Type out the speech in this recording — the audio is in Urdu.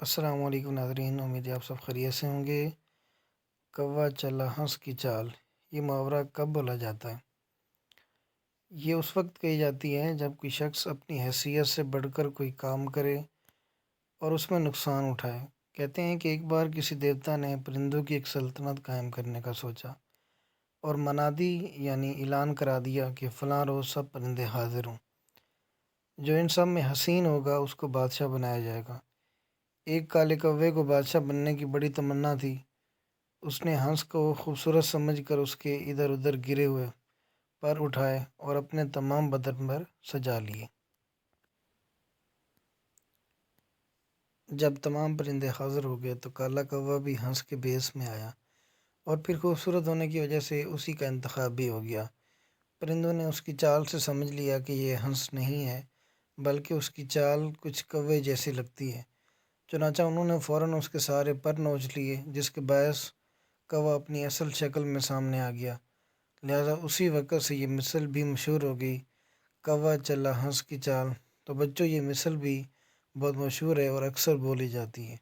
السلام علیکم ناظرین، امید ہے آپ سب خیریت سے ہوں گے۔ کوا چلا ہنس کی چال، یہ محاورہ کب بولا جاتا ہے؟ یہ اس وقت کہی جاتی ہے جب کوئی شخص اپنی حیثیت سے بڑھ کر کوئی کام کرے اور اس میں نقصان اٹھائے۔ کہتے ہیں کہ ایک بار کسی دیوتا نے پرندوں کی ایک سلطنت قائم کرنے کا سوچا اور منادی یعنی اعلان کرا دیا کہ فلاں روز سب پرندے حاضر ہوں، جو ان سب میں حسین ہوگا اس کو بادشاہ بنایا جائے گا۔ ایک کالے کوے کو بادشاہ بننے کی بڑی تمنا تھی۔ اس نے ہنس کو خوبصورت سمجھ کر اس کے ادھر ادھر گرے ہوئے پر اٹھائے اور اپنے تمام بدن پر سجا لیے۔ جب تمام پرندے حاضر ہو گئے تو کالا کوا بھی ہنس کے بھیس میں آیا اور پھر خوبصورت ہونے کی وجہ سے اسی کا انتخاب بھی ہو گیا۔ پرندوں نے اس کی چال سے سمجھ لیا کہ یہ ہنس نہیں ہے بلکہ اس کی چال کچھ کوے جیسی لگتی ہے۔ چنانچہ انہوں نے فوراً اس کے سارے پر نوچ لیے، جس کے باعث کوا اپنی اصل شکل میں سامنے آ گیا۔ لہذا اسی وقت سے یہ مثل بھی مشہور ہو گئی، کوا چلا ہنس کی چال۔ تو بچوں، یہ مثل بھی بہت مشہور ہے اور اکثر بولی جاتی ہے۔